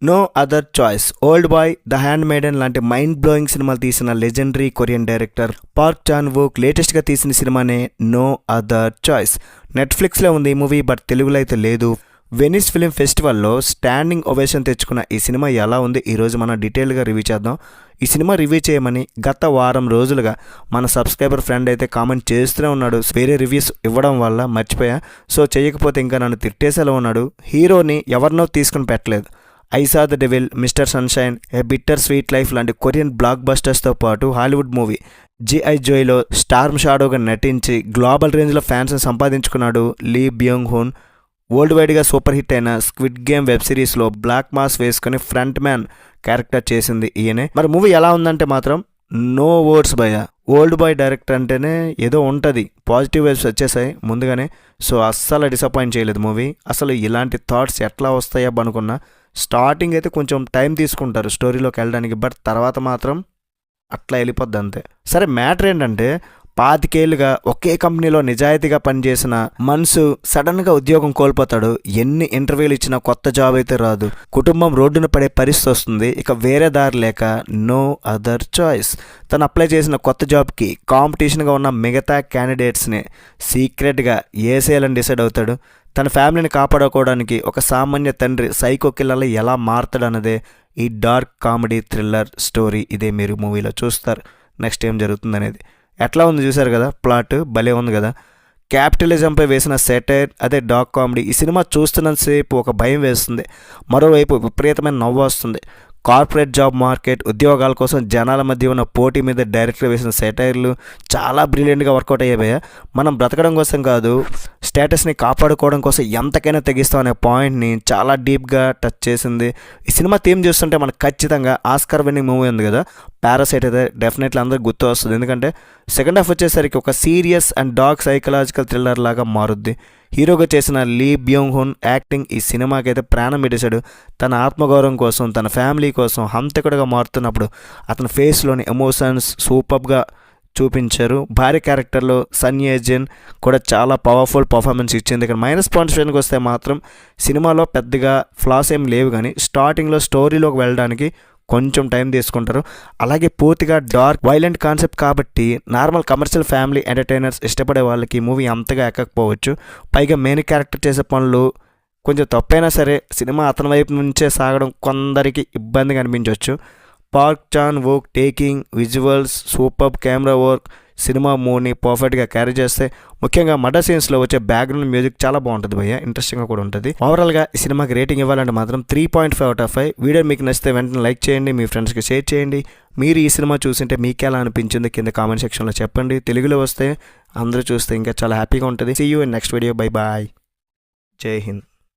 No other choice, old boy, the handmaiden లాంటి mind blowing సినిమాలు తీసిన legendary Korean director Park Chan Wook లేటెస్ట్గా తీసిన సినిమానే నో అదర్ చాయిస్. నెట్ఫ్లిక్స్లో ఉంది ఈ మూవీ, బట్ తెలుగులో అయితే లేదు. వెనిస్ ఫిలిం ఫెస్టివల్లో స్టాండింగ్ ఒవేషన్ తెచ్చుకున్న ఈ సినిమా ఎలా ఉంది ఈరోజు మనం డీటెయిల్గా రివ్యూ చేద్దాం. ఈ సినిమా రివ్యూ చేయమని గత వారం రోజులుగా మన సబ్స్క్రైబర్ ఫ్రెండ్ అయితే కామెంట్ చేస్తూనే ఉన్నాడు. వేరే రివ్యూస్ ఇవ్వడం వల్ల మర్చిపోయా, సో చేయకపోతే ఇంకా నన్ను తిట్టేసేలా ఉన్నాడు. హీరోని ఎవరినో తీసుకుని పెట్టలేదు. I saw the devil, mister sunshine, A bitter sweet life లాంటి కొరియన్ బ్లాక్ బస్టర్స్తో పాటు హాలీవుడ్ మూవీ జిఐ జోయ్లో స్టార్మ్ షాడోగా నటించి గ్లోబల్ రేంజ్లో ఫ్యాన్స్ని సంపాదించుకున్నాడు లీ బ్యోంగ్ హున్. వరల్డ్ వైడ్గా సూపర్ హిట్ అయిన స్క్విడ్ గేమ్ వెబ్ సిరీస్లో బ్లాక్ మాస్ వేసుకుని ఫ్రంట్ మ్యాన్ క్యారెక్టర్ చేసింది ఈయనే. మరి మూవీ ఎలా ఉందంటే మాత్రం నో వర్డ్స్ భయ. ఓల్డ్ బాయ్ డైరెక్టర్ అంటేనే ఏదో ఉంటుంది, పాజిటివ్ వైబ్స్ వచ్చేసాయి ముందుగానే. సో అస్సలు డిసప్పాయింట్ చేయలేదు మూవీ. అసలు ఇలాంటి థాట్స్ ఎట్లా వస్తాయో అనుకున్నా. స్టార్టింగ్ అయితే కొంచెం టైం తీసుకుంటారు స్టోరీలోకి వెళ్ళడానికి, బట్ తర్వాత మాత్రం అట్లా వెళ్ళిపోద్ది అంతే. సరే, మ్యాటర్ ఏంటంటే 25 ఏళ్ళుగా ఒకే కంపెనీలో నిజాయితీగా పనిచేసిన మనసు సడన్గా ఉద్యోగం కోల్పోతాడు. ఎన్ని ఇంటర్వ్యూలు ఇచ్చినా కొత్త జాబ్ అయితే రాదు. కుటుంబం రోడ్డున పడే పరిస్థితి వస్తుంది. ఇక వేరే దారి లేక నో అదర్ చాయిస్ తను అప్లై చేసిన కొత్త జాబ్కి కాంపిటీషన్గా ఉన్న మిగతా క్యాండిడేట్స్ని సీక్రెట్గా ఏసేయాలని డిసైడ్ అవుతాడు. తన ఫ్యామిలీని కాపాడుకోవడానికి ఒక సామాన్య తండ్రి సైకో కిల్లర్లో ఎలా మారుతాడన్నదే ఈ డార్క్ కామెడీ థ్రిల్లర్ స్టోరీ. ఇదే మీరు మూవీలో చూస్తారు. నెక్స్ట్ ఏం జరుగుతుంది అనేది. ఎట్లా ఉంది చూసారు కదా, ప్లాట్ భలే ఉంది కదా. క్యాపిటలిజంపై వేసిన సెటైర్, అదే డార్క్ కామెడీ. ఈ సినిమా చూస్తున్నంతసేపు ఒక భయం వేస్తుంది, మరోవైపు విపరీతమైన నవ్వు వస్తుంది. కార్పొరేట్ జాబ్ మార్కెట్, ఉద్యోగాల కోసం జనాల మధ్య ఉన్న పోటీ మీద డైరెక్ట్గా వేసిన సెటైర్లు చాలా బ్రిలియంట్గా వర్కౌట్ అయ్యాయి. మనం బ్రతకడం కోసం కాదు, స్టేటస్ని కాపాడుకోవడం కోసం ఎంతకైనా తెగిస్తాం అనే పాయింట్ని చాలా డీప్గా టచ్ చేసింది. ఈ సినిమా థీమ్ చూస్తుంటే మనకు ఖచ్చితంగా ఆస్కార్ విన్నింగ్ మూవీ ఉంది కదా, పారాసైట్ అయితే డెఫినెట్లీ అందరికి గుర్తు వస్తుంది. ఎందుకంటే సెకండ్ హాఫ్ వచ్చేసరికి ఒక serious and dark psychological thriller లాగా మారుద్ది. హీరోగా చేసిన లీ బ్యోంగ్ హున్ యాక్టింగ్ ఈ సినిమాకి అయితే ప్రాణం ఇడిచాడు. తన ఆత్మగౌరవం కోసం, తన ఫ్యామిలీ కోసం హంతకుడిగా మారుతున్నప్పుడు అతని ఫేస్లోని ఎమోషన్స్ సూపర్గా చూపించారు. భార్య క్యారెక్టర్లో సన్ ఏజెన్ కూడా చాలా పవర్ఫుల్ పర్ఫార్మెన్స్ ఇచ్చింది. ఇక్కడ మైనస్ పాయింట్స్ విషయానికి వస్తే మాత్రం సినిమాలో పెద్దగా ఫ్లాస్ ఏం లేవు, కానీ స్టార్టింగ్లో స్టోరీలోకి వెళ్ళడానికి కొంచెం టైం తీసుకుంటారు. అలాగే పూర్తిగా డార్క్ వైలెంట్ కాన్సెప్ట్ కాబట్టి నార్మల్ కమర్షియల్ ఫ్యామిలీ ఎంటర్టైనర్స్ ఇష్టపడే వాళ్ళకి ఈ మూవీ అంతగా ఎక్కకపోవచ్చు. పైగా మెయిన్ క్యారెక్టర్ చేసే పనులు కొంచెం తప్పైనా సరే సినిమా అతని వైపు నుంచే సాగడం కొందరికి ఇబ్బందిగా అనిపించవచ్చు. Park Chan wook taking, visuals, super camera work cinema మూడ్ని పర్ఫెక్ట్గా క్యారీ చేస్తే, ముఖ్యంగా మర్డర్ సీన్స్లో వచ్చే బ్యాక్గ్రౌండ్ మ్యూజిక్ చాలా బాగుంటుంది భయ్య, ఇంట్రెస్టింగ్గా కూడా ఉంటుంది. ఓవరాల్గా ఈ సినిమాకి రేటింగ్ ఇవ్వాలంటే మాత్రం 3.5/5. వీడియో మీకు నచ్చితే వెంటనే లైక్ చేయండి, మీ ఫ్రెండ్స్కి షేర్ చేయండి. మీరు ఈ సినిమా చూసింటే మీకు ఎలా అనిపించింది కింద కామెంట్ సెక్షన్లో చెప్పండి. తెలుగులో వస్తే అందరూ చూస్తే ఇంకా చాలా హ్యాపీగా ఉంటుంది. See you in next video. Bye bye. జై హింద్.